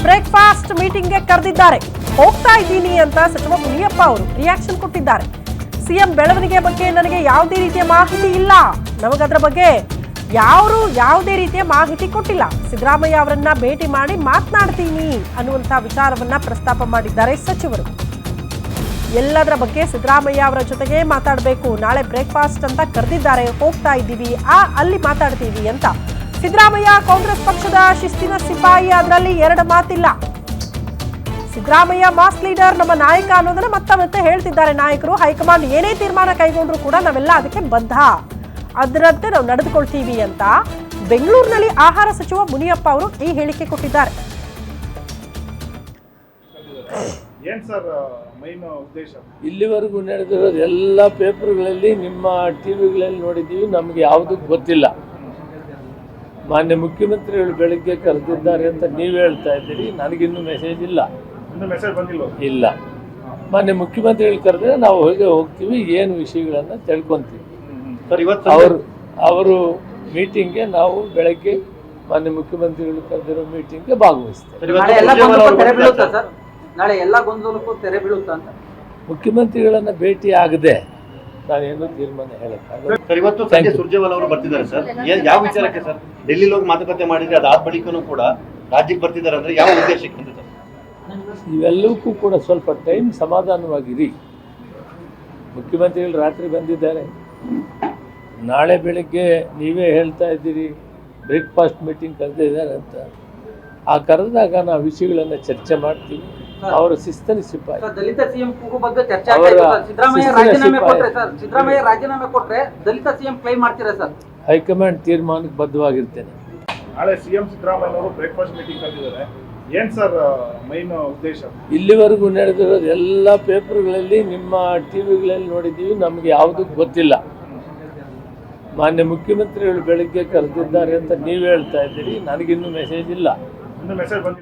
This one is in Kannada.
ಬ್ರೇಕ್ಫಾಸ್ಟ್ ಮೀಟಿಂಗ್ಗೆ ಕರೆದಿದ್ದಾರೆ. ಹೋಗ್ತಾ ಇದ್ದೀನಿ ಅಂತ ಸಚಿವ ಮುನಿಯಪ್ಪ ಅವರು ರಿಯಾಕ್ಷನ್ ಕೊಟ್ಟಿದ್ದಾರೆ. ಸಿಎಂ ಬೆಳವಣಿಗೆ ಬಗ್ಗೆ ನನಗೆ ಯಾವುದೇ ರೀತಿಯ ಮಾಹಿತಿ ಇಲ್ಲ, ನಮಗದ್ರ ಬಗ್ಗೆ ಯಾವುದೇ ರೀತಿಯ ಮಾಹಿತಿ ಕೊಟ್ಟಿಲ್ಲ. ಸಿದ್ದರಾಮಯ್ಯ ಅವರನ್ನ ಭೇಟಿ ಮಾಡಿ ಮಾತನಾಡ್ತೀನಿ ಅನ್ನುವಂಥ ವಿಚಾರವನ್ನ ಪ್ರಸ್ತಾಪ ಮಾಡಿದ್ದಾರೆ ಸಚಿವರು. ಎಲ್ಲದರ ಬಗ್ಗೆ ಸಿದ್ದರಾಮಯ್ಯ ಅವರ ಜೊತೆಗೆ ಮಾತಾಡಬೇಕು. ನಾಳೆ ಬ್ರೇಕ್ಫಾಸ್ಟ್ ಅಂತ ಕರೆದಿದ್ದಾರೆ, ಹೋಗ್ತಾ ಇದ್ದೀವಿ, ಅಲ್ಲಿ ಮಾತಾಡ್ತೀವಿ ಅಂತ. ಸಿದ್ದರಾಮಯ್ಯ ಕಾಂಗ್ರೆಸ್ ಪಕ್ಷದ ಶಿಸ್ತಿನ ಸಿಪಾಯಿ, ಅದರಲ್ಲಿ ಎರಡು ಮಾತಿಲ್ಲ. ಸಿದ್ದರಾಮಯ್ಯ ಮಾಸ್ ಲೀಡರ್, ನಮ್ಮ ನಾಯಕ ಅನ್ನೋದನ್ನ ಮತ್ತೆ ಹೇಳ್ತಿದ್ದಾರೆ ನಾಯಕರು. ಹೈಕಮಾಂಡ್ ಏನೇ ತೀರ್ಮಾನ ಕೈಗೊಂಡ್ರು ಕೂಡ ನಾವೆಲ್ಲ ಅದಕ್ಕೆ ಬದ್ಧ, ಅದರಂತೆ ನಾವು ನಡೆದುಕೊಳ್ತೀವಿ ಅಂತ ಬೆಂಗಳೂರಿನಲ್ಲಿ ಆಹಾರ ಸಚಿವ ಮುನಿಯಪ್ಪ ಅವರು ಈ ಹೇಳಿಕೆ ಕೊಟ್ಟಿದ್ದಾರೆ. ಇಲ್ಲಿವರೆಗೂ ನಡೆದಿರೋದು ಎಲ್ಲ ಪೇಪರ್ಗಳಲ್ಲಿ, ನಿಮ್ಮ ಟಿವಿಗಳಲ್ಲಿ ನೋಡಿದ್ದೀವಿ. ನಮಗೆ ಯಾವುದೂ ಗೊತ್ತಿಲ್ಲ. ಮಾನ್ಯ ಮುಖ್ಯಮಂತ್ರಿಗಳು ಬೆಳಗ್ಗೆ ಕರೆದಿದ್ದಾರೆ ಅಂತ ನೀವು ಹೇಳ್ತಾ ಇದ್ದೀರಿ, ನನಗಿನ್ನೂ ಮೆಸೇಜ್ ಇಲ್ಲ. ಇಲ್ಲ, ಮಾನ್ಯ ಮುಖ್ಯಮಂತ್ರಿಗಳು ಕರೆದ್ರೆ ನಾವು ಹೋಗ್ತೀವಿ, ಏನು ವಿಷಯಗಳನ್ನು ತಿಳ್ಕೊಂತೀವಿ. ಅವರು ಮೀಟಿಂಗ್ಗೆ ನಾವು ಬೆಳಗ್ಗೆ ಮಾನ್ಯ ಮುಖ್ಯಮಂತ್ರಿಗಳು ಕರೆದಿರೋ ಮೀಟಿಂಗ್ಗೆ ಭಾಗವಹಿಸ್ತೇವೆ. ನಾಳೆ ಎಲ್ಲ ಗೊಂದಲಕ್ಕೂ ತೆರೆ ಬೀಳುತ್ತಾ ಅಂತ ಮುಖ್ಯಮಂತ್ರಿಗಳನ್ನ ಭೇಟಿ ಆಗದೆ ನಾನೇನು ತೀರ್ಮಾನ ಹೇಳಕ್ಕಾಗಲ್ಲ. ಇವತ್ತು ಸಂಜೆ ಸುರ್ಜೇವಾಲಾ ಅವರು ಬರ್ತಿದ್ದಾರೆ ಸರ್. ಯಾವ ವಿಚಾರಕ್ಕೆ ಸರ್? ಡೆಲ್ಲಿಲಿ ಹೋಗಿ ಮಾತುಕತೆ ಮಾಡಿದ್ರೆ ಅದಾದ ಬಳಿಕನೂ ಕೂಡ ರಾಜ್ಯಕ್ಕೆ ಬರ್ತಿದ್ದಾರೆ ಅಂದ್ರೆ ಯಾವ ಉದ್ದೇಶಕ್ಕೆ ಅಂತ ಸರ್? ಇವೆಲ್ಲವಕ್ಕೂ ಕೂಡ ಸ್ವಲ್ಪ ಟೈಮ್ ಸಮಾಧಾನವಾಗಿರಿ. ಮುಖ್ಯಮಂತ್ರಿಗಳು ರಾತ್ರಿ ಬಂದಿದ್ದಾರೆ, ನಾಳೆ ಬೆಳಗ್ಗೆ ನೀವೇ ಹೇಳ್ತಾ ಇದ್ದೀರಿ ಬ್ರೇಕ್ಫಾಸ್ಟ್ ಮೀಟಿಂಗ್ ಕರೆದಿದ್ದಾರೆ ಅಂತ. ಆ ಕರೆದಾಗ ನಾವು ವಿಷಯಗಳನ್ನು ಚರ್ಚೆ ಮಾಡ್ತೀವಿ. ಅವರ ಶಿಸ್ತಿನ ಸಿಪಾಯಿ. ದಲಿತ ಸಿಎಂ ಕೂಗು ಬಗ್ಗೆ ಚರ್ಚೆ ಆಗ್ತಾ ಇದೆ. ಸಿದ್ದರಾಮಯ್ಯ ರಾಜೀನಾಮೆ ಕೊಟ್ರೆ ಸರ್, ಸಿದ್ದರಾಮಯ್ಯ ರಾಜೀನಾಮೆ ಕೊಟ್ರೆ ದಲಿತ ಸಿಎಂ ಕ್ಲೈಮ್ ಮಾಡ್ತೀರಾ ಸರ್? ಹೈಕಮಾಂಡ್ ತೀರ್ಮಾನಕ್ಕೆ ಬದ್ಧವಾಗಿರ್ತೇನೆ. ನಾಳೆ ಸಿಎಂ ಸಿದ್ದರಾಮಯ್ಯ ಅವರು ಬ್ರೇಕ್ಫಾಸ್ಟ್ ಮೀಟಿಂಗ್ ಕರೆದಿದ್ದಾರೆ, ಏನ್ ಸರ್ ಮೈನ್ ಉದ್ದೇಶ? ಇಲ್ಲಿವರೆಗೂ ನಡೆದಿರೋದು ಎಲ್ಲ ಪೇಪರ್ಗಳಲ್ಲಿ, ನಿಮ್ಮ ಟಿವಿಗಳಲ್ಲಿ ನೋಡಿದ್ದೀವಿ. ನಮಗೆ ಯಾವುದೂ ಗೊತ್ತಿಲ್ಲ. ಮಾನ್ಯ ಮುಖ್ಯಮಂತ್ರಿಗಳು ಬೆಳಗ್ಗೆ ಕರೆದಿದ್ದಾರೆ ಅಂತ ನೀವು ಹೇಳ್ತಾ ಇದ್ದೀರಿ, ನನಗಿನ್ನೂ ಮೆಸೇಜ್ ಇಲ್ಲ. ಮೆಸೇಜ್ ಬಂದಿಲ್ಲ.